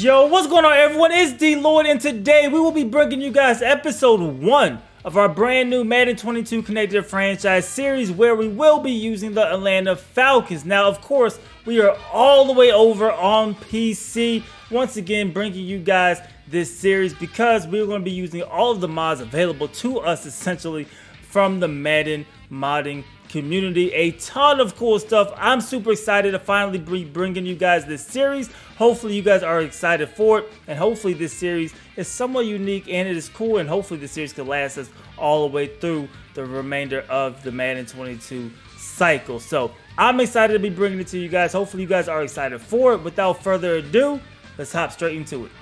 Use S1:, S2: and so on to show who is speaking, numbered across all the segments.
S1: Yo, what's going on, everyone? It's DLloyd, and today we will be bringing you guys episode 1 of our brand new Madden 22 Connected Franchise series, where we will be using the Atlanta Falcons. Now, of course, we are all the way over on PC, once again bringing you guys this series because we're going to be using all of the mods available to us, essentially, from the Madden modding community. A ton of cool stuff. I'm super excited to finally be bringing you guys this series. Hopefully you guys are excited for it, and hopefully this series is somewhat unique and it is cool, and hopefully this series can last us all the way through the remainder of the Madden 22 cycle. So I'm excited to be bringing it to you guys. Hopefully you guys are excited for it. Without further ado, let's hop straight into it.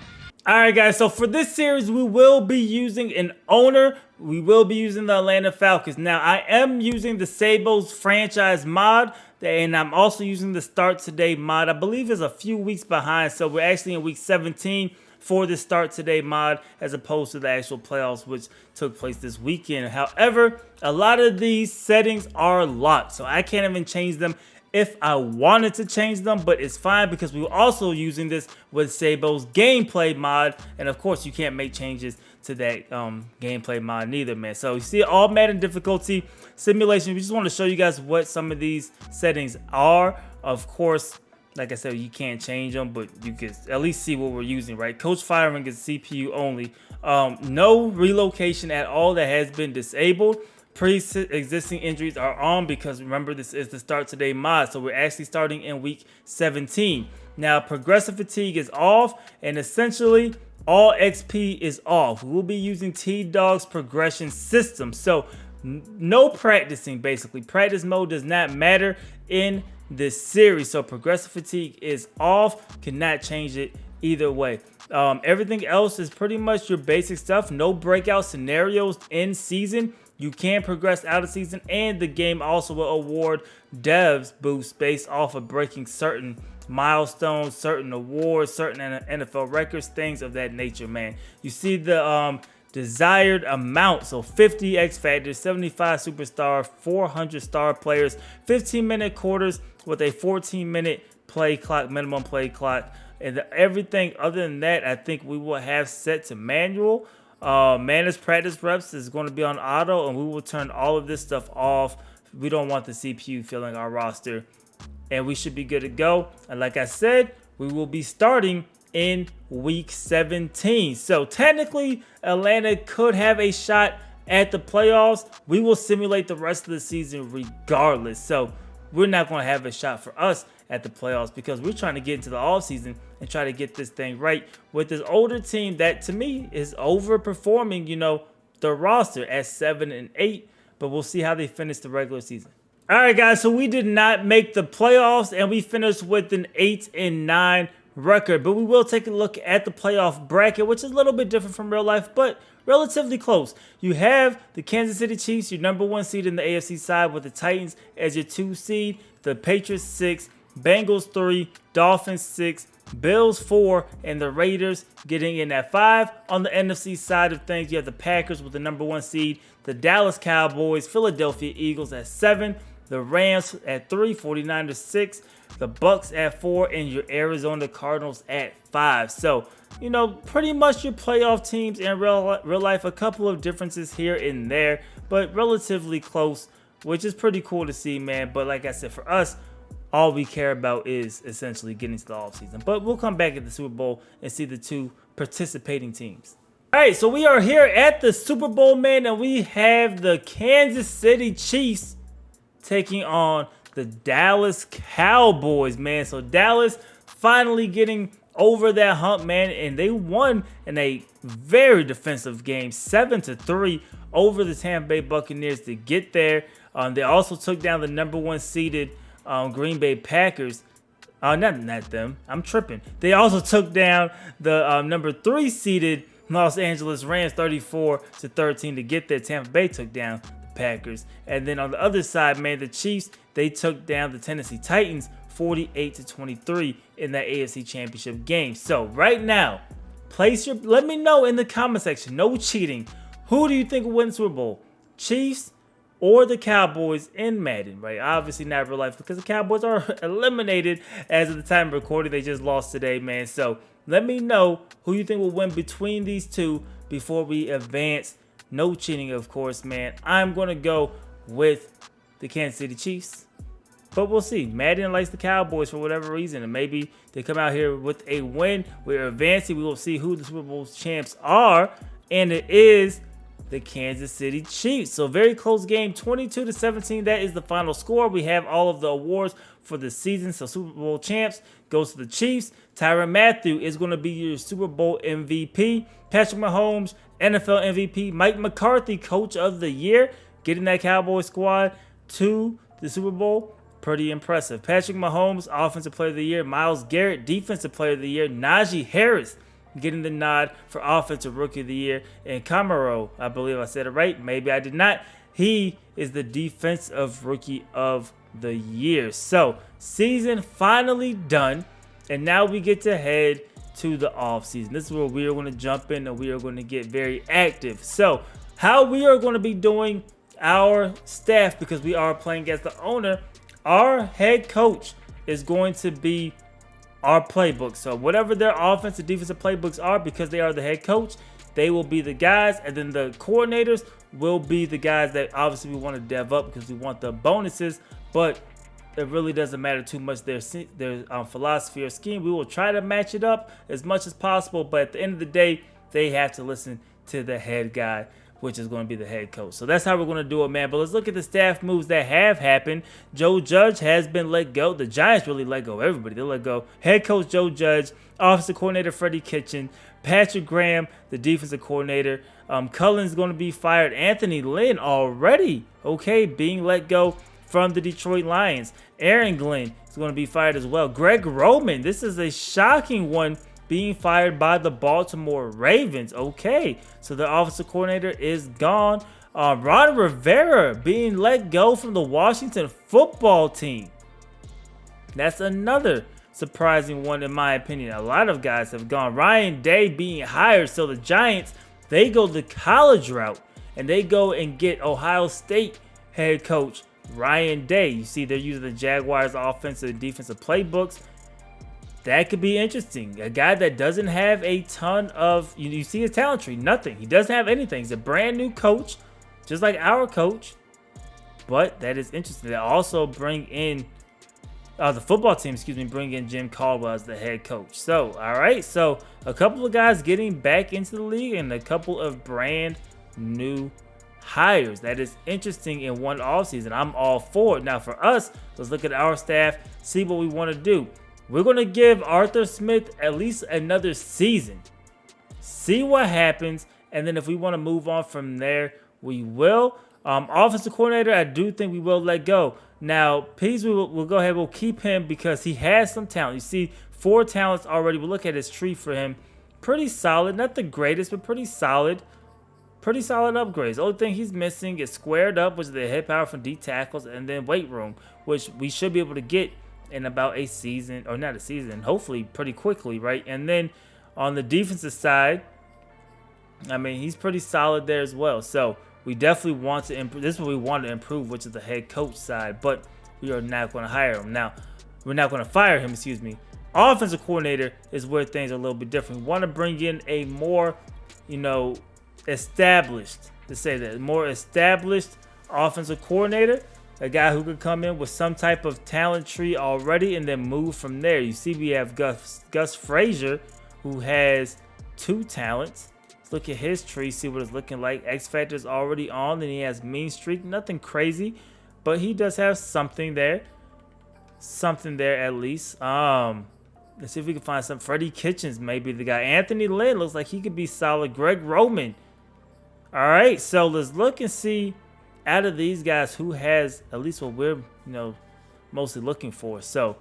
S1: Alright guys, so for this series we will be using an owner. We will be using the Atlanta Falcons. Now I am using the Sabo's franchise mod, and I'm also using the Start Today mod. I believe it's a few weeks behind, so we're actually in week 17 for the Start Today mod as opposed to the actual playoffs, which took place this weekend. However, a lot of these settings are locked, so I can't even change them if I wanted to change them, but it's fine because we were also using this with Sabo's gameplay mod, and of course you can't make changes to that gameplay mod neither, man. So you see all Madden difficulty simulation. We just want to show you guys what some of these settings are. Of course, like I said, you can't change them, but you can at least see what we're using, right? Coach firing is CPU only. No relocation at all that has been disabled. Pre-existing injuries are on because remember, this is the Start Today mod, so we're actually starting in week 17. Now progressive fatigue is off, and essentially all XP is off. We will be using T-Dog's progression system, so no practicing. Basically, practice mode does not matter in this series, so progressive fatigue is off. Cannot change it either way. Everything else is pretty much your basic stuff. No breakout scenarios in season. You can progress out of season, and the game also will award devs boosts based off of breaking certain milestones, certain awards, certain NFL records, things of that nature, man. You see the desired amount, so 50 X Factors, 75 Superstar, 400 star players, 15-minute quarters with a 14-minute play clock, minimum play clock, and everything other than that, I think we will have set to manual. Managed practice reps is going to be on auto, and we will turn all of this stuff off. We don't want the CPU filling our roster, and we should be good to go. And like I said, we will be starting in week 17. So technically, Atlanta could have a shot at the playoffs. We will simulate the rest of the season regardless. So we're not going to have a shot for us at the playoffs because we're trying to get into the offseason and try to get this thing right with this older team that to me is overperforming, you know, the roster at 7-8, but we'll see how they finish the regular season. All right, guys, so we did not make the playoffs and we finished with an 8-9 record, but we will take a look at the playoff bracket, which is a little bit different from real life, but relatively close. You have the Kansas City Chiefs, your #1 seed in the AFC side, with the Titans as your 2 seed, the Patriots 6, Bengals 3, Dolphins 6, Bills 4, and the Raiders getting in at 5. On the NFC side of things, you have the Packers with the #1 seed, the Dallas Cowboys, Philadelphia Eagles at 7, the Rams at 3, 49ers 6, the Bucks at 4, and your Arizona Cardinals at 5. So, you know, pretty much your playoff teams in real life. A couple of differences here and there, but relatively close, which is pretty cool to see, man. But like I said, for us, all we care about is essentially getting to the offseason. But we'll come back at the Super Bowl and see the 2 participating teams. All right, so we are here at the Super Bowl, man, and we have the Kansas City Chiefs taking on the Dallas Cowboys, man. So Dallas finally getting over that hump, man, and they won in a very defensive game, 7-3 over the Tampa Bay Buccaneers to get there. They also took down the #1 seeded Green Bay Packers. Not them. I'm tripping. They also took down the #3 seeded Los Angeles Rams 34-13 to get there. Tampa Bay took down the Packers. And then on the other side, man, the Chiefs, they took down the Tennessee Titans 48-23 in that AFC Championship game. So right now, let me know in the comment section. No cheating. Who do you think will win the Super Bowl? Chiefs or the Cowboys in Madden, right? Obviously not real life because the Cowboys are eliminated as of the time of recording. They just lost today, man. So let me know who you think will win between these two before we advance. No cheating, of course, man. I'm going to go with the Kansas City Chiefs. But we'll see. Madden likes the Cowboys for whatever reason. And maybe they come out here with a win. We're advancing. We will see who the Super Bowl champs are. And it is the Kansas City Chiefs. So very close game, 22-17. That is the final score. We have all of the awards for the season. So Super Bowl champs goes to the Chiefs. Tyrann Mathieu is going to be your Super Bowl MVP. Patrick Mahomes, NFL MVP. Mike McCarthy, Coach of the Year, getting that Cowboys squad to the Super Bowl. Pretty impressive. Patrick Mahomes, Offensive Player of the Year. Myles Garrett, Defensive Player of the Year. Najee Harris getting the nod for Offensive Rookie of the Year. And Camaro, I believe I said it right. Maybe I did not. He is the Defensive Rookie of the Year. So, season finally done. And now we get to head to the offseason. This is where we are going to jump in and we are going to get very active. So, how we are going to be doing our staff, because we are playing as the owner, our head coach is going to be our playbook. So whatever their offensive, defensive playbooks are, because they are the head coach, they will be the guys. And then the coordinators will be the guys that obviously we want to dev up because we want the bonuses. But it really doesn't matter too much their philosophy or scheme. We will try to match it up as much as possible. But at the end of the day, they have to listen to the head guy, which is going to be the head coach. So that's how we're going to do it, man. But let's look at the staff moves that have happened. Joe Judge has been let go. The Giants really let go of everybody. They let go head coach Joe Judge, offensive coordinator Freddie Kitchen, Patrick Graham, the defensive coordinator. Cullen's going to be fired. Anthony Lynn already, being let go from the Detroit Lions. Aaron Glenn is going to be fired as well. Greg Roman, this is a shocking one, being fired by the Baltimore Ravens. So the offensive coordinator is gone. Ron Rivera being let go from the Washington football team. That's another surprising one in my opinion. A lot of guys have gone. Ryan Day being hired. So the Giants, they go the college route and they go and get Ohio State head coach Ryan Day. You see they're using the Jaguars offensive and defensive playbooks. That could be interesting. A guy that doesn't have a ton of, you see his talent tree, nothing. He doesn't have anything. He's a brand new coach, just like our coach. But that is interesting. They also bring in, the football team, bring in Jim Caldwell as the head coach. So, all right. So, a couple of guys getting back into the league and a couple of brand new hires. That is interesting in one offseason. I'm all for it. Now, for us, let's look at our staff, see what we want to do. We're going to give Arthur Smith at least another season. See what happens. And then if we want to move on from there, we will. Offensive coordinator, I do think we will let go. Now, Pease, we'll go ahead. We'll keep him because he has some talent. You see 4 talents already. We'll look at his tree for him. Pretty solid. Not the greatest, but pretty solid. Pretty solid upgrades. The only thing he's missing is squared up, which is the head power from D tackles, and then weight room, which we should be able to get in about a season, or not a season, hopefully pretty quickly, right? And then on the defensive side, I mean, he's pretty solid there as well. So we definitely want to improve. This is what we want to improve, which is the head coach side, but we are not going to hire him. Now, we're not going to fire him, Offensive coordinator is where things are a little bit different. We want to bring in a more, established, more established offensive coordinator. A guy who could come in with some type of talent tree already and then move from there. You see, we have Gus Frazier, who has 2 talents. Let's look at his tree, see what it's looking like. X Factor's already on, and he has mean streak. Nothing crazy, but he does have something there. Something there at least. Let's see if we can find some. Freddie Kitchens may be the guy. Anthony Lynn looks like he could be solid. Greg Roman. All right, so let's look and see out of these guys who has at least what we're mostly looking for. So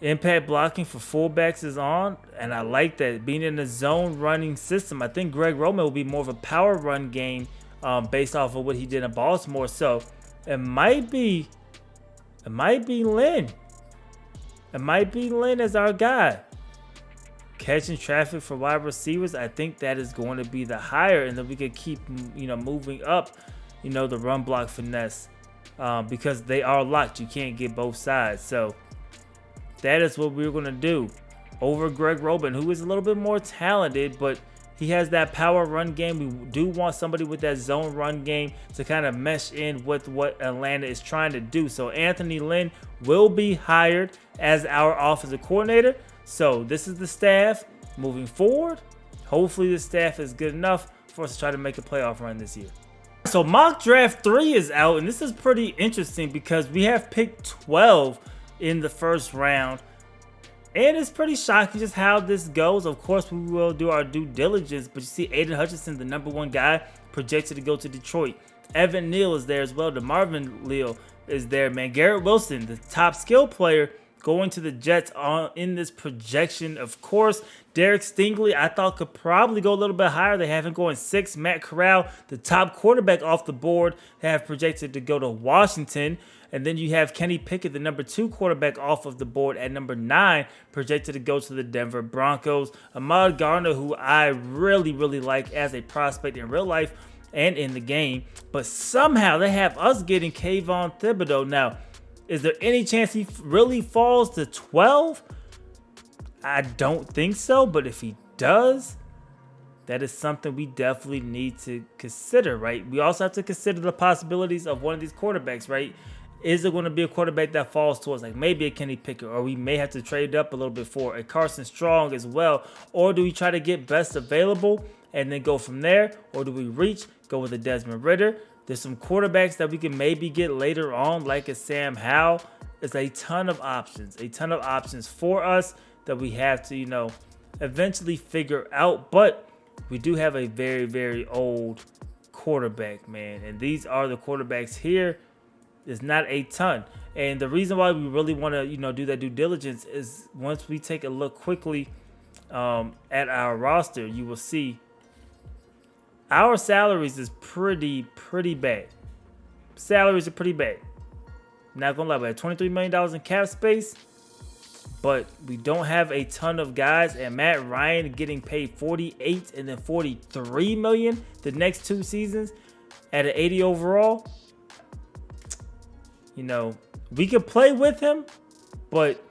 S1: impact blocking for fullbacks is on, and I like that. Being in the zone running system, I think Greg Roman will be more of a power run game based off of what he did in Baltimore. So it might be Lynn. It might be Lynn as our guy. Catching traffic for wide receivers, I think that is going to be the hire, and then we could keep moving up you know, the run block finesse, because they are locked. You can't get both sides. So that is what we're going to do over Greg Roman, who is a little bit more talented, but he has that power run game. We do want somebody with that zone run game to kind of mesh in with what Atlanta is trying to do. So Anthony Lynn will be hired as our offensive coordinator. So this is the staff moving forward. Hopefully the staff is good enough for us to try to make a playoff run this year. So mock draft 3 is out, and this is pretty interesting because we have pick 12 in the first round. And it's pretty shocking just how this goes. Of course, we will do our due diligence, but you see Aiden Hutchinson, the #1 guy, projected to go to Detroit. Evan Neal is there as well. DeMarvin Leal is there, man. Garrett Wilson, the top skill player, going to the Jets in this projection. Of course, Derek Stingley, I thought could probably go a little bit higher. They have him going 6. Matt Corral, the top quarterback off the board, have projected to go to Washington. And then you have Kenny Pickett, the #2 quarterback off of the board at #9, projected to go to the Denver Broncos. Ahmad Gardner, who I really, really like as a prospect in real life and in the game. But somehow they have us getting Kayvon Thibodeau. Now, is there any chance he really falls to 12? I don't think so. But if he does, that is something we definitely need to consider, right? We also have to consider the possibilities of one of these quarterbacks, right? Is it going to be a quarterback that falls towards like maybe a Kenny Pickett, or we may have to trade up a little bit for a Carson Strong as well? Or do we try to get best available and then go from there? Or do we reach, go with a Desmond Ridder? There's some quarterbacks that we can maybe get later on, like a Sam Howell. There's a ton of options for us that we have to, you know, eventually figure out. But we do have a very, very old quarterback, man. And these are the quarterbacks here. It's not a ton. And the reason why we really want to, you know, do that due diligence is once we take a look quickly at our roster, you will see our salaries is pretty bad. Salaries are pretty bad. Not gonna lie, we have $23 million in cap space, but we don't have a ton of guys. And Matt Ryan getting paid $48 and then $43 million the next 2 seasons at an 80 overall. You know, we could play with him, but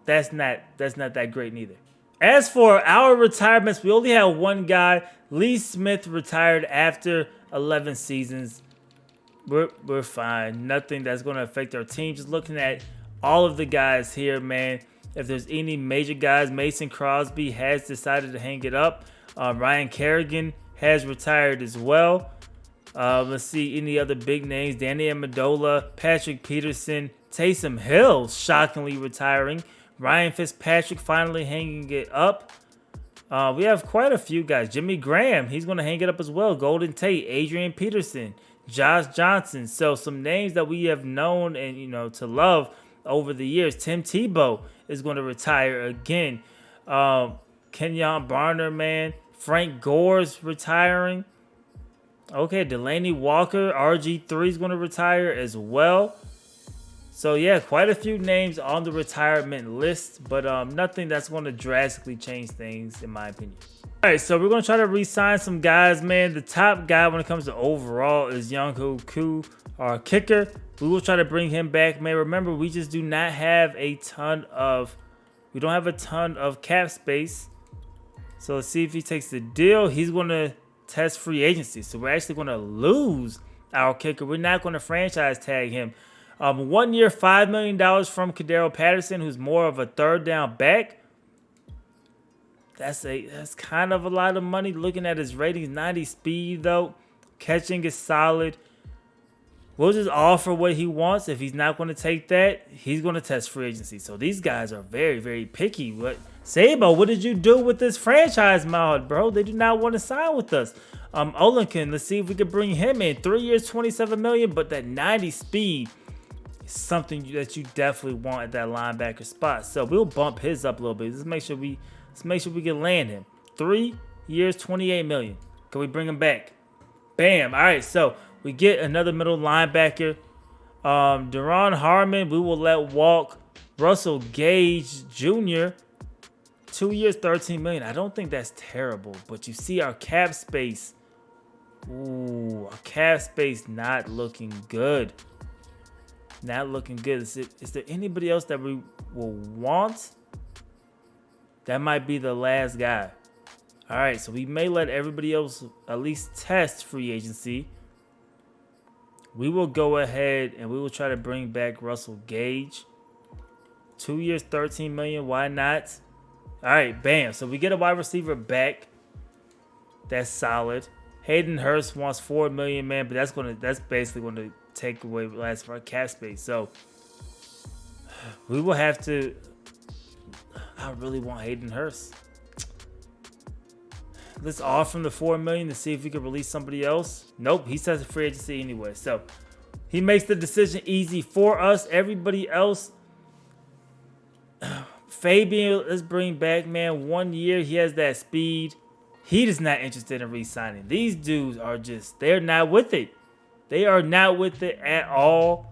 S1: that's not that great neither. As for our retirements, we only have one guy. Lee Smith retired after 11 seasons. We're fine. Nothing that's going to affect our team. Just looking at all of the guys here, man. If there's any major guys, Mason Crosby has decided to hang it up. Ryan Kerrigan has retired as well. Let's see any other big names. Danny Amendola, Patrick Peterson, Taysom Hill shockingly retiring. Ryan Fitzpatrick finally hanging it up. We have quite a few guys. Jimmy Graham, he's going to hang it up as well. Golden Tate, Adrian Peterson, Josh Johnson. So some names that we have known and, you know, to love over the years. Tim Tebow is going to retire again. Kenyon Barner, man. Frank Gore's retiring. Okay, Delaney Walker, RG3 is going to retire as well. So, yeah, quite a few names on the retirement list, but nothing that's going to drastically change things, in my opinion. All right, so we're going to try to re-sign some guys, man. The top guy when it comes to overall is Younghoe Koo, our kicker. We will try to bring him back, man. Remember, we just do not have a ton of cap space. So let's see if he takes the deal. He's going to test free agency. So we're actually going to lose our kicker. We're not going to franchise tag him. 1 year, $5 million from Kadero Patterson, who's more of a third down back. That's kind of a lot of money looking at his ratings. 90 speed, though. Catching is solid. We'll just offer what he wants. If he's not going to take that, he's going to test free agency. So these guys are very, very picky. Sabo, what did you do with this franchise mod, bro? They do not want to sign with us. Olinkin, let's see if we can bring him in. 3 years, $27 million, but that 90 speed is something that you definitely want at that linebacker spot. So we'll bump his up a little bit. Let's make sure we can land him. 3 years, $28 million. Can we bring him back? Bam. All right, so we get another middle linebacker. Deron Harmon, we will let walk. Russell Gage Jr., 2 years, $13 million. I don't think that's terrible, but you see our cap space. Ooh, our cap cap space not looking good. Not looking good. Is there anybody else that we will want? That might be the last guy. All right, so we may let everybody else at least test free agency. We will go ahead and we will try to bring back Russell Gage. 2 years, $13 million. Why not? All right, bam. So we get a wide receiver back. That's solid. Hayden Hurst wants $4 million, man, but that's basically going to take away last of our cap space. So we will have to. I really want Hayden Hurst. Let's offer him the $4 million to see if we can release somebody else. Nope, he says free agency anyway. So he makes the decision easy for us. Everybody else. Fabian, let's bring back, man. 1 year, he has that speed. He is not interested in re-signing. These dudes are just, they're not with it. They are not with it at all.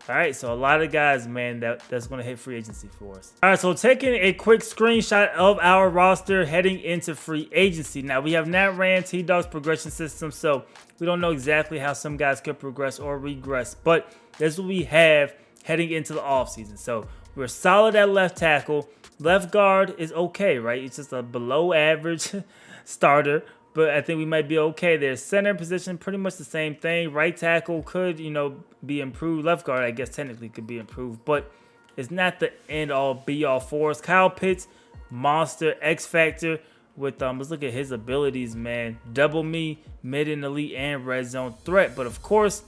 S1: All right, so a lot of guys, man, that's going to hit free agency for us. All right, so taking a quick screenshot of our roster heading into free agency. Now, we have not ran T-Dog's progression system, so we don't know exactly how some guys could progress or regress. But this is what we have heading into the offseason. So we're solid at left tackle. Left guard is okay, right? It's just a below average starter, but I think we might be okay there. Center position, pretty much the same thing. Right tackle could, be improved. Left guard, I guess, technically could be improved, but it's not the end-all, be-all for us. Kyle Pitts, monster, X-Factor with, let's look at his abilities, man. Double me, mid and elite, and red zone threat. But, of course,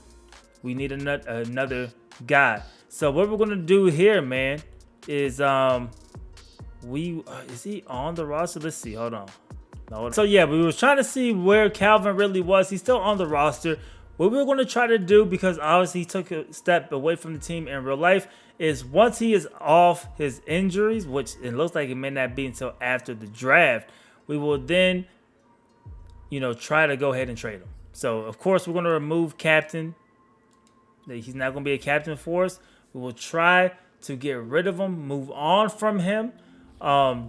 S1: we need another guy. So what we're going to do here, man, is is he on the roster? Let's see. Hold on. So, yeah, we were trying to see where Calvin really was. He's still on the roster. What we're going to try to do, because obviously he took a step away from the team in real life, is once he is off his injuries, which it looks like it may not be until after the draft, we will then, try to go ahead and trade him. So, of course, we're going to remove captain. He's not going to be a captain for us. We will try to get rid of him, move on from him.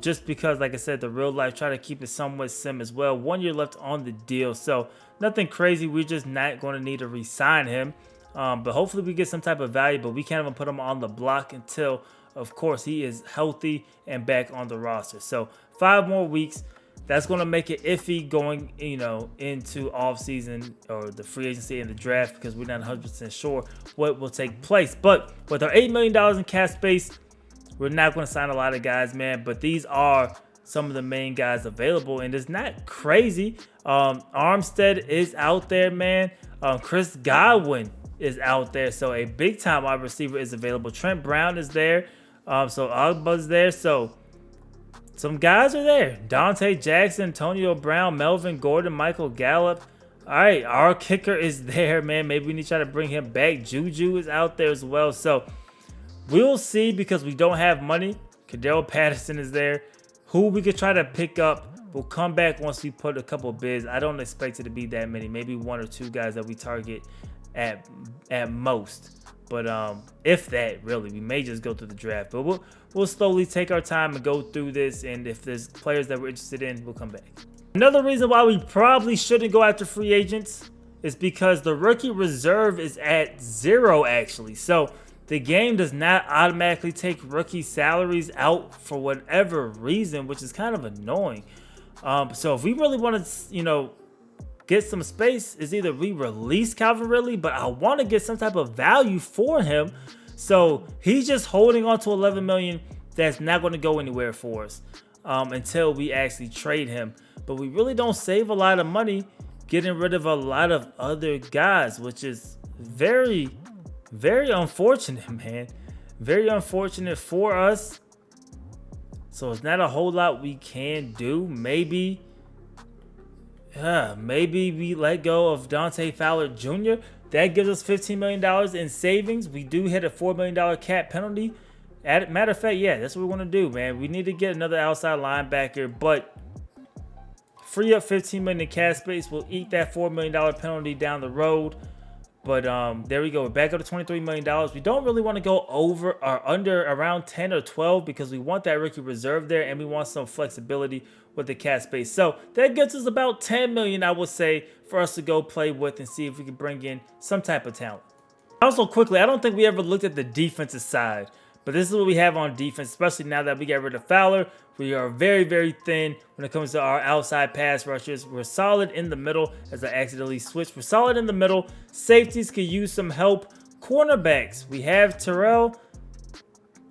S1: Just because, like I said, the real life, try to keep it somewhat sim as well. 1 year left on the deal. So nothing crazy. We're just not going to need to re-sign him. But hopefully we get some type of value, but we can't even put him on the block until, of course, he is healthy and back on the roster. So 5 more weeks. That's going to make it iffy going, into offseason or the free agency and the draft, because we're not 100% sure what will take place. But with our $8 million in cap space, we're not going to sign a lot of guys, man. But these are some of the main guys available, and it's not crazy. Armstead is out there, man. Chris Godwin is out there. So a big-time wide receiver is available. Trent Brown is there. So Ogba's there. So some guys are there. Dante Jackson, Antonio Brown, Melvin Gordon, Michael Gallup. All right, our kicker is there, man. Maybe we need to try to bring him back. Juju is out there as well. So we'll see, because we don't have money. Cordell Patterson is there. Who we could try to pick up. We'll come back once we put a couple bids. I don't expect it to be that many. Maybe 1 or 2 guys that we target at most. But if that, really, we may just go through the draft. But we'll slowly take our time and go through this. And if there's players that we're interested in, we'll come back. Another reason why we probably shouldn't go after free agents is because the rookie reserve is at 0, actually. So the game does not automatically take rookie salaries out for whatever reason, which is kind of annoying. So if we really want to, get some space, is either we release Calvin Ridley, but I want to get some type of value for him. So he's just holding on to $11 million. That's not going to go anywhere for us until we actually trade him. But we really don't save a lot of money getting rid of a lot of other guys, which is very, very unfortunate, man. Very unfortunate for us. So it's not a whole lot we can do. Maybe we let go of Dante Fowler Jr. That gives us $15 million in savings. We do hit a $4 million cap penalty. Matter of fact, yeah, that's what we're going to do, man. We need to get another outside linebacker, but free up $15 million in cap space. We'll eat that $4 million penalty down the road. But there we go. We're back up to $23 million. We don't really want to go over or under around 10 or 12 because we want that rookie reserve there and we want some flexibility with the cap space. So that gets us about 10 million, I would say, for us to go play with and see if we can bring in some type of talent. Also, quickly, I don't think we ever looked at the defensive side, but this is what we have on defense, especially now that we got rid of Fowler. We are very, very thin when it comes to our outside pass rushers. We're solid in the middle, as I accidentally switched. We're solid in the middle. Safeties could use some help. Cornerbacks, we have Terrell.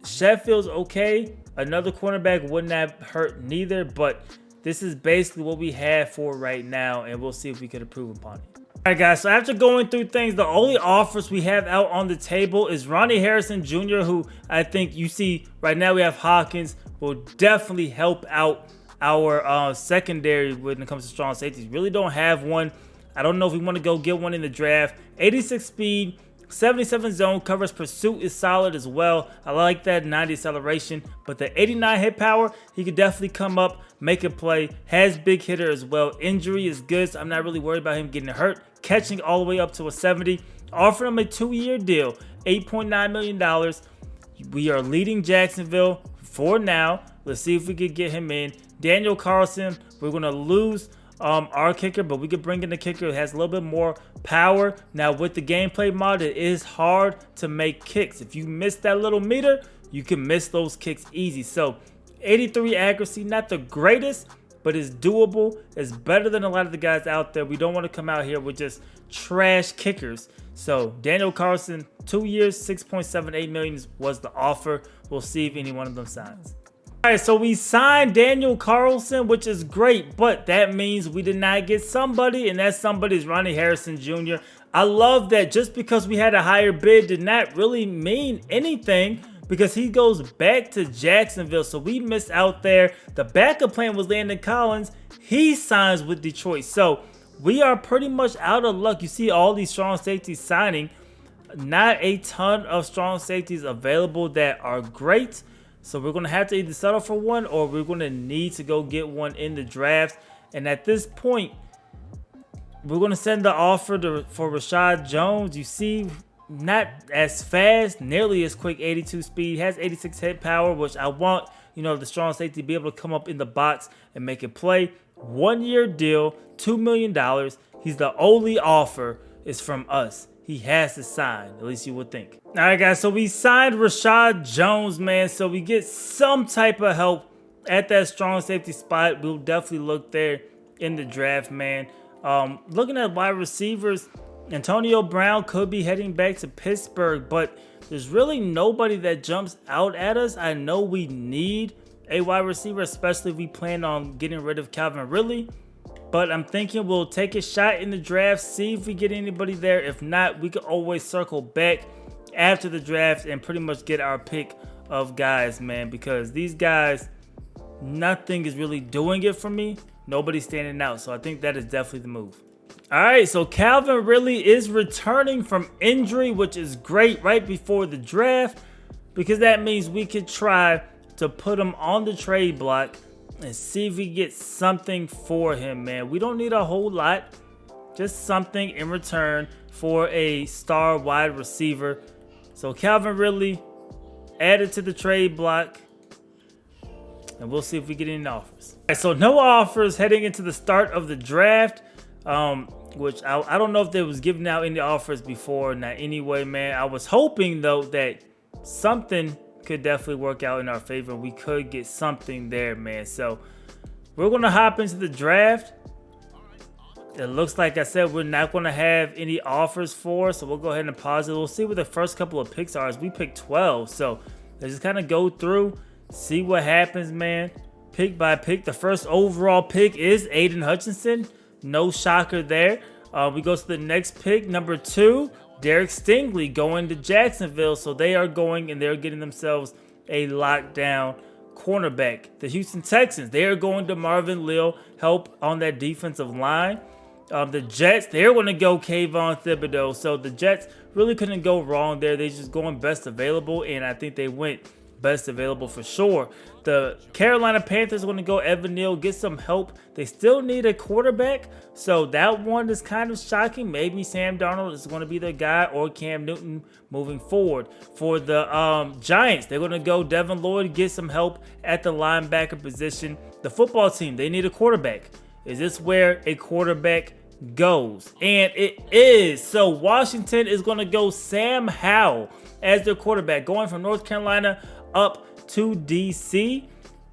S1: Sheffield's okay. Another cornerback would not hurt neither, but this is basically what we have for right now, and we'll see if we could improve upon it. All right, guys, so after going through things, the only offers we have out on the table is Ronnie Harrison Jr., who I think you see right now we have Hawkins, will definitely help out our secondary when it comes to strong safeties. Really don't have one. I don't know if we want to go get one in the draft. 86 speed, 77 zone coverage, pursuit is solid as well. I like that 90 acceleration, but the 89 hit power, he could definitely come up, make a play, has big hitter as well. Injury is good, so I'm not really worried about him getting hurt. Catching all the way up to a 70. Offering him a 2-year deal, $8.9 million. We are leading Jacksonville for now. Let's see if we could get him in. Daniel Carlson, we're going to lose our kicker, but we could bring in the kicker who has a little bit more power. Now, with the gameplay mod, it is hard to make kicks. If you miss that little meter, you can miss those kicks easy. So, 83 accuracy, not the greatest, but it's doable. It's better than a lot of the guys out there. We don't want to come out here with just trash kickers. So Daniel Carlson, 2 years, $6.78 million was the offer. We'll see if any one of them signs. All right, so we signed Daniel Carlson, which is great, but that means we did not get somebody, and that somebody is Ronnie Harrison Jr. I love that just because we had a higher bid did not really mean anything, because he goes back to Jacksonville, so we missed out there. The backup plan was Landon Collins. He signs with Detroit, so we are pretty much out of luck. You see all these strong safeties signing. Not a ton of strong safeties available that are great, so we're going to have to either settle for one or we're going to need to go get one in the draft. And at this point, we're going to send the offer for Rashad Jones. You see, not as fast, nearly as quick, 82 speed, has 86 hit power, which I want, the strong safety to be able to come up in the box and make it play. 1-year deal, $2 million. He's the only offer is from us. He has to sign, at least you would think. All right, guys, so we signed Rashad Jones, man, so we get some type of help at that strong safety spot. We'll definitely look there in the draft, man. Looking at wide receivers, Antonio Brown could be heading back to Pittsburgh, but there's really nobody that jumps out at us. I know we need a wide receiver, especially if we plan on getting rid of Calvin Ridley. But I'm thinking we'll take a shot in the draft, see if we get anybody there. If not, we can always circle back after the draft and pretty much get our pick of guys, man. Because these guys, nothing is really doing it for me. Nobody's standing out. So I think that is definitely the move. All right, so Calvin Ridley is returning from injury, which is great right before the draft, because that means we could try to put him on the trade block and see if we get something for him, man. We don't need a whole lot, just something in return for a star wide receiver. So Calvin Ridley added to the trade block, and we'll see if we get any offers. All right, so no offers heading into the start of the draft. Which I don't know if they was giving out any offers before. Not anyway, man. I was hoping though that something could definitely work out in our favor. We could get something there, man. So we're gonna hop into the draft. It looks like I said we're not gonna have any offers for, so we'll go ahead and pause it. We'll see what the first couple of picks are. As we picked 12, so let's just kind of go through, see what happens, man. Pick by pick. The first overall pick is Aiden Hutchinson. No shocker there. We go to the next pick, number 2, Derek Stingley going to Jacksonville. So they are going and they're getting themselves a lockdown cornerback. The Houston Texans, they are going to Marvin Leal, help on that defensive line. The Jets, they're going to go Kayvon Thibodeau. So the Jets really couldn't go wrong there. They're just going best available, and I think they went best available for sure. The Carolina Panthers are going to go Evan Neal, get some help. They still need a quarterback, so that one is kind of shocking. Maybe Sam Darnold is going to be the guy, or Cam Newton moving forward. For the Giants, they're going to go Devin Lloyd, get some help at the linebacker position. The football team, they need a quarterback. Is this where a quarterback goes? And it is. So Washington is going to go Sam Howell as their quarterback, going from North Carolina up to DC.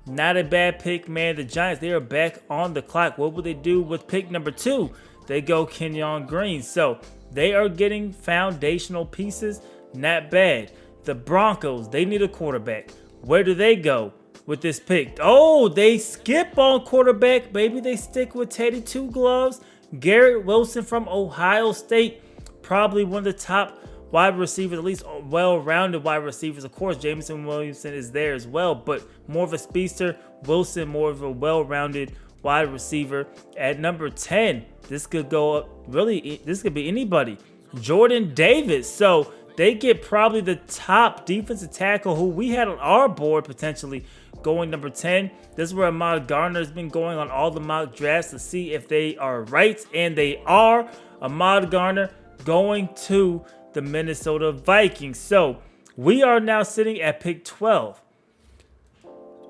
S1: Not a bad pick, man. The Giants, they are back on the clock. What will they do with pick number 2? They go Kenyon Green. So they are getting foundational pieces. Not bad. The Broncos, they need a quarterback. Where do they go with this pick? Oh, they skip on quarterback. Maybe they stick with Teddy Two Gloves. Garrett Wilson from Ohio State, probably one of the top wide receivers, at least well-rounded wide receivers. Of course, Jameson Williamson is there as well, but more of a speedster. Wilson, more of a well-rounded wide receiver. At number 10, this could go up, really, this could be anybody. Jordan Davis. So they get probably the top defensive tackle who we had on our board potentially going number 10. This is where Ahmad Gardner has been going on all the mock drafts to see if they are right, and they are. Ahmad Gardner going to the Minnesota Vikings. So we are now sitting at pick 12.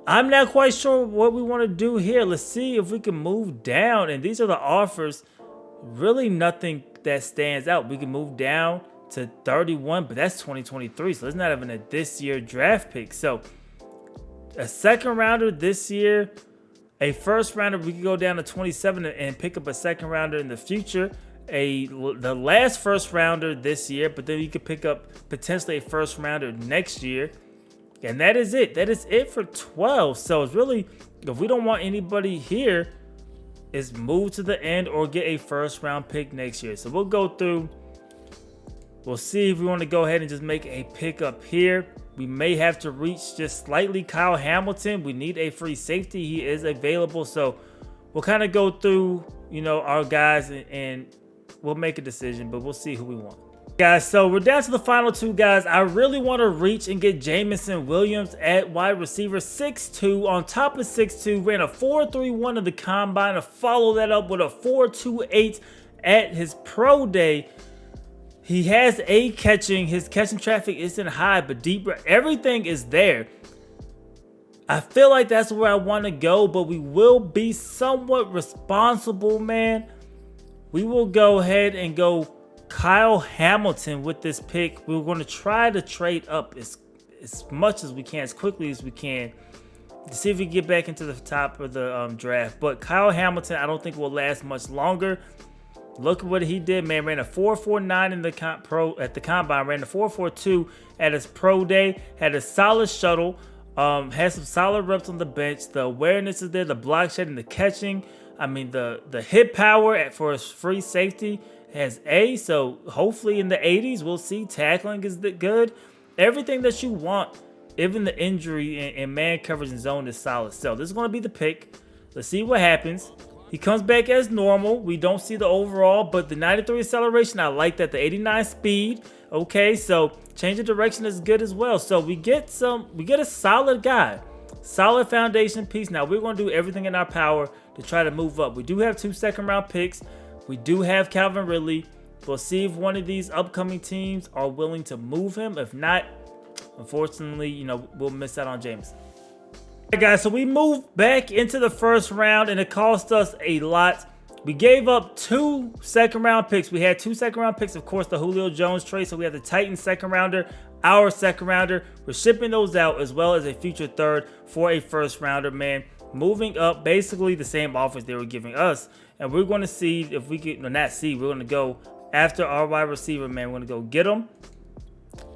S1: I'm not quite sure what we want to do here. Let's see if we can move down. And these are the offers. Really nothing that stands out. We can move down to 31, but that's 2023. So it's not even a this year draft pick. So a second rounder this year, a first rounder, we can go down to 27 and pick up a second rounder in the future. The last first rounder this year, but then you could pick up potentially a first rounder next year. And that is it. That is it for 12. So it's really, if we don't want anybody here, is move to the end or get a first round pick next year. So we'll go through. We'll see if we want to go ahead and just make a pick up here. We may have to reach just slightly Kyle Hamilton. We need a free safety. He is available. So we'll kind of go through, our guys and we'll make a decision, but we'll see who we want. Guys, so we're down to the final 2 guys. I really want to reach and get Jameson Williams at wide receiver, 6'2", on top of 6'2", ran a 4.31 in the combine, to follow that up with a 4.28 at his pro day. He has his catching traffic isn't high, but deeper, everything is there. I feel like that's where I want to go, but we will be somewhat responsible, man. We will go ahead and go Kyle Hamilton with this pick. We're going to try to trade up as much as we can, as quickly as we can, to see if we can get back into the top of the draft. But Kyle Hamilton, I don't think will last much longer. Look at what he did, man. Ran a 4.49 in the combine. Ran a 4.42 at his pro day. Had a solid shuttle. Had some solid reps on the bench. The awareness is there. The block shedding, the catching. I mean, the hit power for his free safety has A. So hopefully in the 80s, we'll see. Tackling is good. Everything that you want, even the injury and man coverage and zone, is solid. So this is going to be the pick. Let's see what happens. He comes back as normal. We don't see the overall, but the 93 acceleration, I like that. The 89 speed. Okay, so change of direction is good as well. So we get a solid guy, solid foundation piece. Now we're going to do everything in our power to try to move up. We do have 2 second-round picks. We do have Calvin Ridley. We'll see if one of these upcoming teams are willing to move him. If not, unfortunately, we'll miss out on Jameson. All right, guys, so we moved back into the first round, and it cost us a lot. We gave up 2 second-round picks. We had 2 second-round picks, of course, the Julio Jones trade. So we have the Titans second-rounder, our second-rounder. We're shipping those out, as well as a future third for a first-rounder, man. Moving up, basically the same offers they were giving us. And we're going to see if we can, we're going to go after our wide receiver, man. We're going to go get him.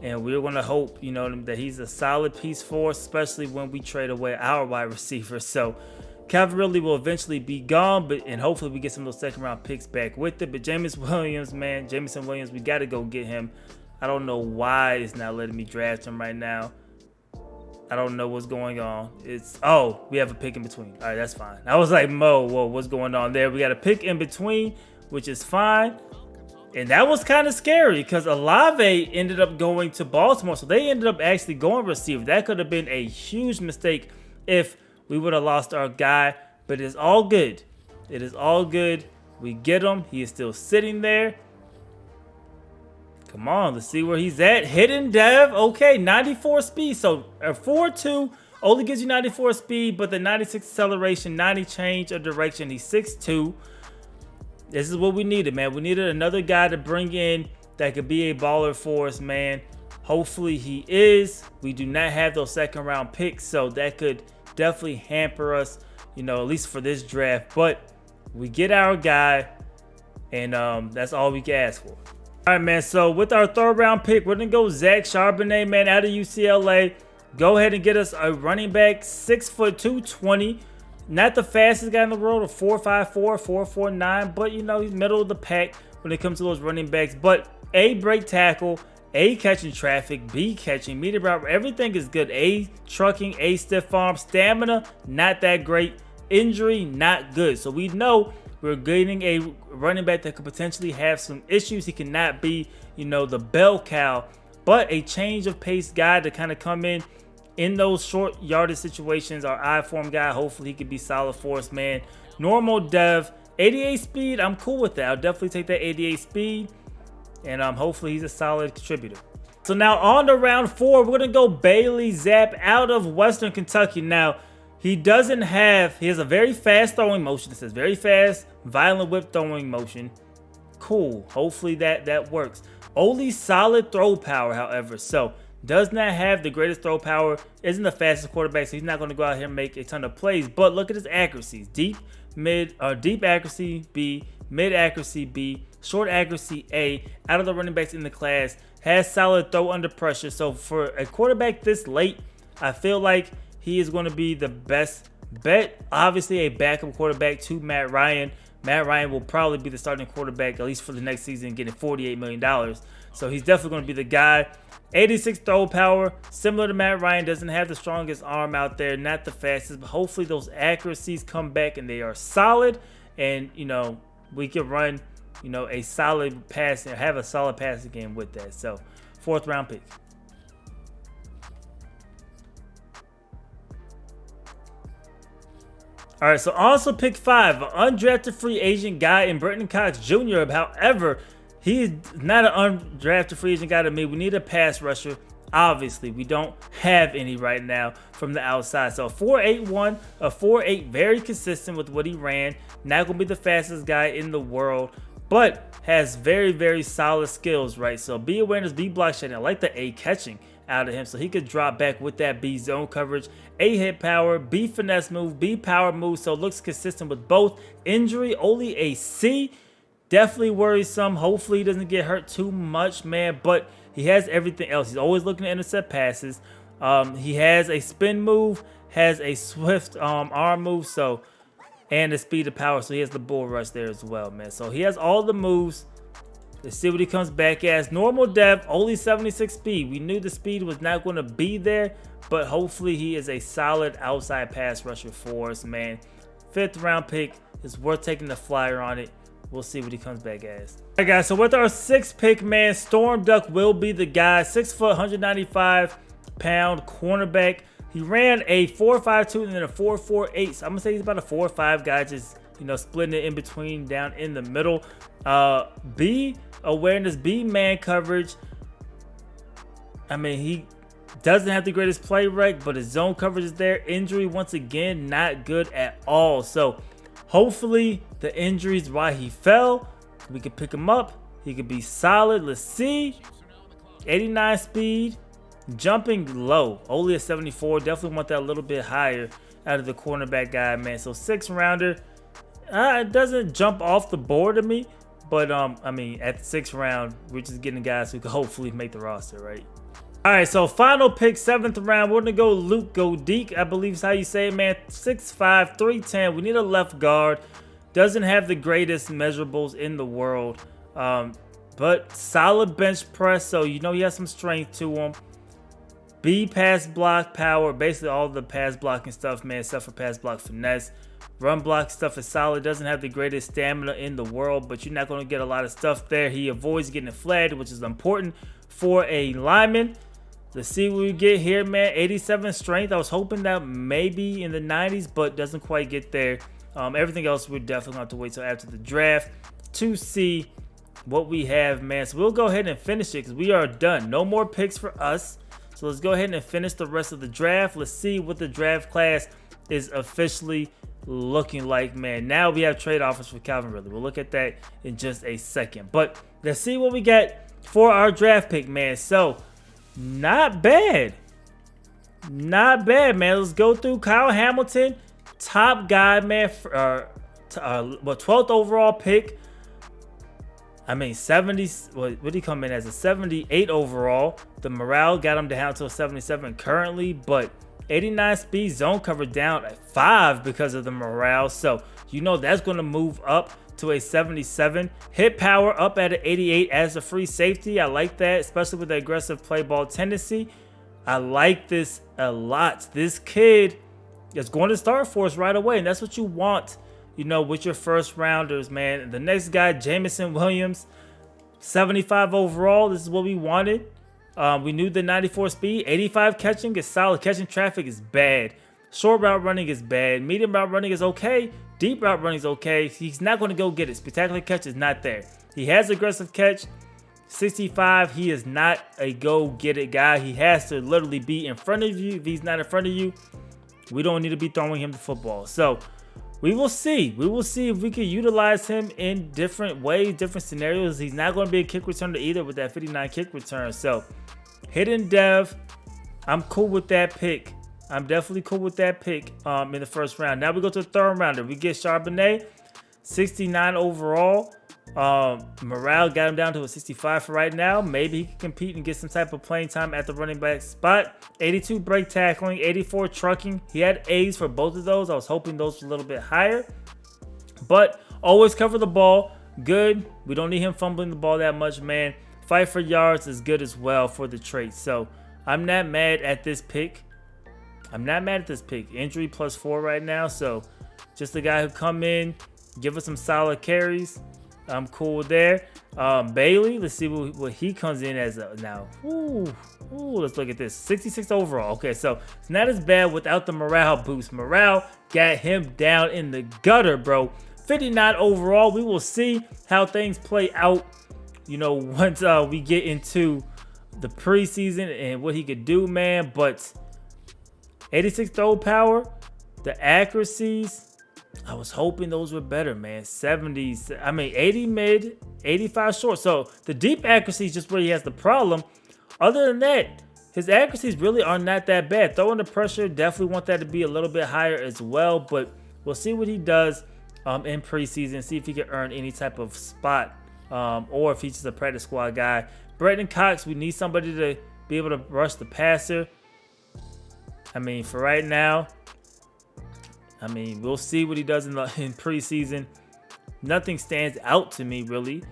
S1: And we're going to hope, that he's a solid piece for us, especially when we trade away our wide receiver. So Calvin Ridley will eventually be gone, and hopefully we get some of those second-round picks back with it. But Jameson Williams, we got to go get him. I don't know why it's not letting me draft him right now. I don't know what's going on. We have a pick in between. All right, that's fine. I was like, whoa, what's going on there? We got a pick in between, which is fine. And that was kind of scary because Olave ended up going to Baltimore. So they ended up actually going receiver. That could have been a huge mistake if we would have lost our guy. But it's all good. It is all good. We get him. He is still sitting there. Come on, let's see where he's at. Hidden Dev. Okay, 94 speed. So a 4.2 only gives you 94 speed, but the 96 acceleration, 90 change of direction. He's 6'2". This is what we needed, man. We needed another guy to bring in that could be a baller for us, man. Hopefully he is. We do not have those second round picks, so that could definitely hamper us, you know, at least for this draft. But we get our guy, and that's all we can ask for. All right, man. So with our third round pick, we're going to go Zach Charbonnet, man, out of UCLA. Go ahead and get us a running back, 6'2", 220. Not the fastest guy in the world, a 4.54, 4.49, but you know, he's middle of the pack when it comes to those running backs. But A, break tackle, A, catching traffic, B, catching, medium route, everything is good. A, trucking, A, stiff arm, stamina, not that great. Injury, not good. So we know we're getting a running back that could potentially have some issues. He cannot be, you know, the bell cow, but a change of pace guy to kind of come in those short yardage situations. Our I-form guy, hopefully he could be solid for us, man. Normal dev, 88 speed, I'm cool with that. I'll definitely take that 88 speed, and hopefully he's a solid contributor. So now on to round 4, we're going to go Bailey Zapp out of Western Kentucky. Now, he has a very fast throwing motion. It says very fast, violent whip throwing motion. Cool. Hopefully that works. Only solid throw power, however. So, does not have the greatest throw power. Isn't the fastest quarterback, so he's not going to go out here and make a ton of plays. But look at his accuracies. Deep accuracy, B. Mid accuracy, B. Short accuracy, A. Out of the running backs in the class. Has solid throw under pressure. So, for a quarterback this late, I feel like he is going to be the best bet. Obviously, a backup quarterback to Matt Ryan. Matt Ryan will probably be the starting quarterback, at least for the next season, getting $48 million. So he's definitely going to be the guy. 86 throw power, similar to Matt Ryan, doesn't have the strongest arm out there, not the fastest, but hopefully those accuracies come back and they are solid. And, you know, we can run, you know, a solid pass and have a solid passing game with that. So, 4th round pick. All right, so also pick 5, an undrafted free agent guy in Brenton Cox Jr. However, he is not an undrafted free agent guy to me. We need a pass rusher. Obviously, we don't have any right now from the outside. So 4.81, a 4.8, very consistent with what he ran. Not going to be the fastest guy in the world, but has very, very solid skills, right? So B awareness, B block shedding. I like the A catching out of him, so he could drop back with that B zone coverage. A hit power, B finesse move, B power move, so it looks consistent with both. Injury, only a C. Definitely worrisome. Hopefully he doesn't get hurt too much, man, but he has everything else. He's always looking to intercept passes. He has a spin move, has a swift arm move, so, and the speed of power, so he has the bull rush there as well, man. So he has all the moves. Let's see what he comes back as. Normal depth, only 76 speed. We knew the speed was not going to be there, but hopefully he is a solid outside pass rusher for us, man. 5th round pick. It's worth taking the flyer on it. We'll see what he comes back as. All right, guys, so with our 6th pick, man, Storm Duck will be the guy. 6 foot, 195-pound cornerback. He ran a 4.52 and then a 4.48. So I'm going to say he's about a 4.5 guy, just, you know, splitting it in between, down in the middle. B awareness, B man coverage. I mean, he doesn't have the greatest play rec, but his zone coverage is there. Injury, once again, not good at all. So hopefully the injury is why he fell. We could pick him up. He could be solid. Let's see. 89 speed. Jumping low. Only a 74. Definitely want that a little bit higher out of the cornerback guy, man. So 6th rounder. It doesn't jump off the board to me. But, I mean, at the 6th round, we're just getting guys who could hopefully make the roster, right? All right, so final pick, 7th round. We're going to go Luke Godeek, I believe is how you say it, man. 6'5", 310. We need a left guard. Doesn't have the greatest measurables in the world. But solid bench press, so you know he has some strength to him. B pass block power. Basically all the pass blocking stuff, man, except for pass block finesse. Run block stuff is solid. Doesn't have the greatest stamina in the world, but you're not going to get a lot of stuff there. He avoids getting flagged, which is important for a lineman. Let's see what we get here, man. 87 strength. I was hoping that maybe in the 90s, but doesn't quite get there. Everything else, we're definitely going to have to wait till after the draft to see what we have, man. So we'll go ahead and finish it because we are done. No more picks for us. So let's go ahead and finish the rest of the draft. Let's see what the draft class is officially looking like, man. Now we have trade offers for Calvin Ridley. We'll look at that in just a second. But let's see what we got for our draft pick, man. So not bad. Not bad, man. Let's go through Kyle Hamilton. Top guy, man. 12th overall pick. I mean, 70. What did he come in as? A 78 overall. The morale got him down to a 77 currently, but 89 speed, zone cover down at 5 because of the morale. So you know that's going to move up to a 77. Hit power up at an 88 as a free safety. I like that, especially with the aggressive play ball tendency. I like this a lot. This kid is going to start for us right away, and that's what you want, you know, with your first rounders, man. The next guy, Jameson Williams, 75 overall. This is what we wanted. We knew the 94 speed. 85 catching is solid. Catching traffic is bad. Short route running is bad. Medium route running is okay. Deep route running is okay. He's not going to go get it. Spectacular catch is not there. He has aggressive catch. 65. He is not a go get it guy. He has to literally be in front of you. If he's not in front of you, we don't need to be throwing him the football. So we will see. We will see if we can utilize him in different ways, different scenarios. He's not going to be a kick returner either with that 59 kick return. So hidden dev, I'm cool with that pick. I'm definitely cool with that pick in the first round. Now we go to the third rounder. We get Charbonnet, 69 overall. Morale got him down to a 65 for right now. Maybe he can compete and get some type of playing time at the running back spot. 82 break tackling, 84 trucking. He had A's for both of those. I was hoping those were a little bit higher. But always cover the ball. Good. We don't need him fumbling the ball that much, man. Fight for yards is good as well for the traits. So I'm not mad at this pick. Injury +4 right now. So just a guy who come in, give us some solid carries. I'm cool there. Bailey, let's see what he comes in as now. Ooh, let's look at this. 66 overall. Okay, so it's not as bad without the morale boost. Morale got him down in the gutter, bro. 59 overall. We will see how things play out, you know, once we get into the preseason and what he could do, man. But 86 throw power, the accuracies, I was hoping those were better, man. 70s, I mean 80 mid, 85 short. So the deep accuracy is just where he has the problem. Other than that, his accuracies really are not that bad. Throwing the pressure, definitely want that to be a little bit higher as well. But we'll see what he does in preseason, see if he can earn any type of spot or if he's just a practice squad guy. Brenton Cox, we need somebody to be able to rush the passer. I mean, for right now, I mean, we'll see what he does in preseason. Nothing stands out to me really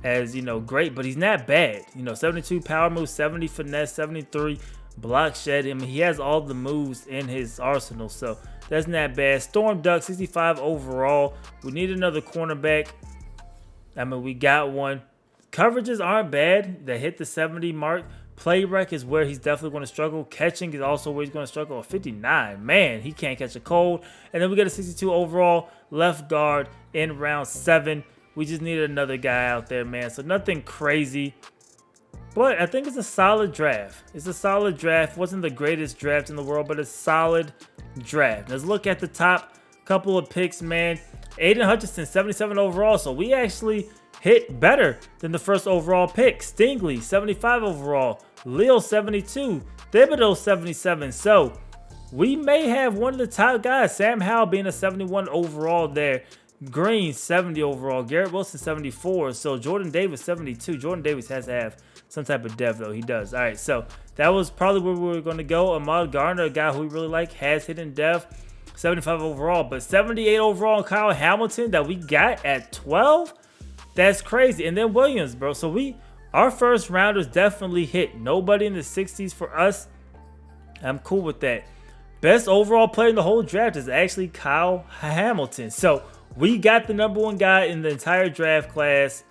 S1: as, you know, great, but he's not bad. You know, 72 power move, 70 finesse, 73 block shed. I mean, he has all the moves in his arsenal, so that's not bad. Storm Duck, 65 overall. We need another cornerback. I mean, we got one. Coverages aren't bad. They hit the 70 mark. Play rec is where he's definitely going to struggle. Catching is also where he's going to struggle. 59, man, he can't catch a cold. And then we get a 62 overall left guard in round 7. We just needed another guy out there, man. So nothing crazy, but I think it's a solid draft. It's a solid draft. Wasn't the greatest draft in the world, but a solid draft. Let's look at the top couple of picks, man. Aiden Hutchinson, 77 overall. So we actually hit better than the first overall pick. Stingley, 75 overall. Leo, 72. Thibodeau, 77. So we may have one of the top guys. Sam Howell being a 71 overall there. Green, 70 overall. Garrett Wilson, 74. So Jordan Davis, 72. Jordan Davis has to have some type of depth, though. He does. All right, so that was probably where we were going to go. Ahmad Gardner, a guy who we really like, has hidden depth. 75 overall. But 78 overall Kyle Hamilton that we got at 12? That's crazy. And then Williams, bro. So our first rounders definitely hit. Nobody in the 60s for us. I'm cool with that. best overall player in the whole draft is actually Kyle Hamilton. So we got the #1 guy in the entire draft class.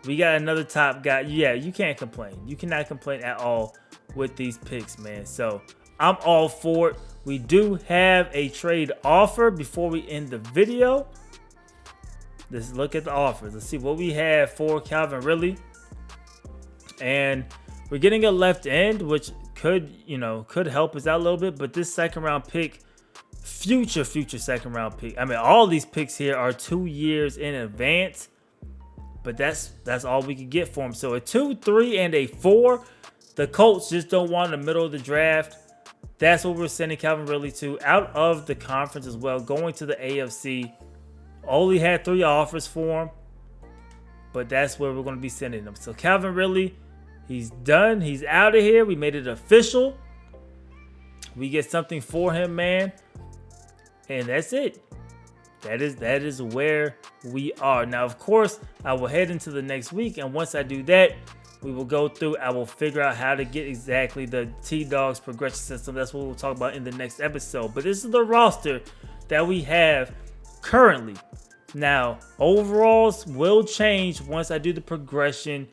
S1: We got another top guy. Yeah, you can't complain. You cannot complain at all with these picks, man. So I'm all for it. We do have a trade offer before we end the video. Let's look at the offers. Let's see what we have for Calvin Ridley. And we're getting a left end, which could help us out a little bit. But this second round pick, future second round pick. I mean, all these picks here are 2 years in advance. But that's all we could get for him. So a 2, 3, and a 4. The Colts just don't want in the middle of the draft. That's what we're sending Calvin Ridley to, out of the conference as well, going to the AFC. Only had 3 offers for him, but that's where we're going to be sending him. So Calvin Ridley, he's done. He's out of here. We made it official. We get something for him, man. And that's it. That is where we are. Now, of course, I will head into the next week, and once I do that, we will go through. I will figure out how to get exactly the T-Dogs progression system. That's what we'll talk about in the next episode. But this is the roster that we have currently. Now, overalls will change once I do the progression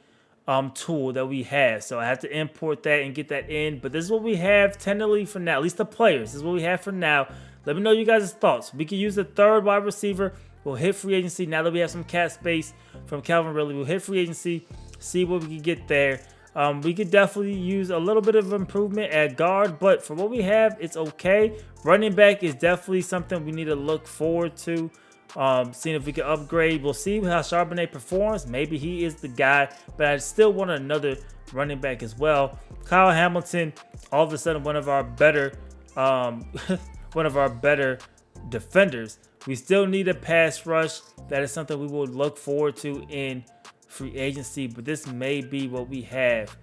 S1: tool that we have. So I have to import that and get that in. But this is what we have tentatively for now, at least the players. This is what we have for now. Let me know you guys' thoughts. We can use the 3rd wide receiver. We'll hit free agency. Now that we have some cap space from Calvin Ridley, we'll hit free agency, see what we can get there. We could definitely use a little bit of improvement at guard, but for what we have, it's okay. Running back is definitely something we need to look forward to. Seeing if we can upgrade. We'll see how Charbonnet performs. Maybe he is the guy, but I still want another running back as well. Kyle Hamilton, all of a sudden one of our better defenders. We still need a pass rush. That is something we will look forward to in free agency, but this may be what we have,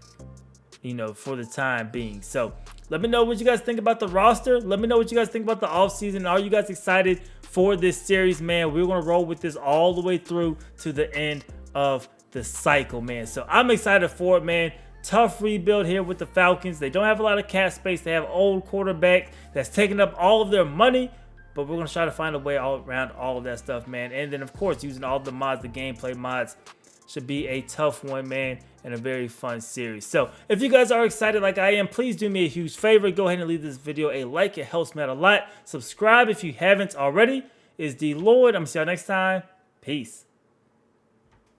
S1: for the time being. So let me know what you guys think about the roster. Let me know what you guys think about the offseason. Are you guys excited for this series, man? We're going to roll with this all the way through to the end of the cycle, man. So I'm excited for it, man. Tough rebuild here with the Falcons. They don't have a lot of cap space. They have old quarterback that's taking up all of their money, but we're going to try to find a way all around all of that stuff, man. And then, of course, using all the mods, the gameplay mods, should be a tough one, man, and a very fun series. So if you guys are excited like I am, please do me a huge favor. Go ahead and leave this video a like. It helps me out a lot. Subscribe if you haven't already. It's DLloyd. I'm going to see y'all next time. Peace.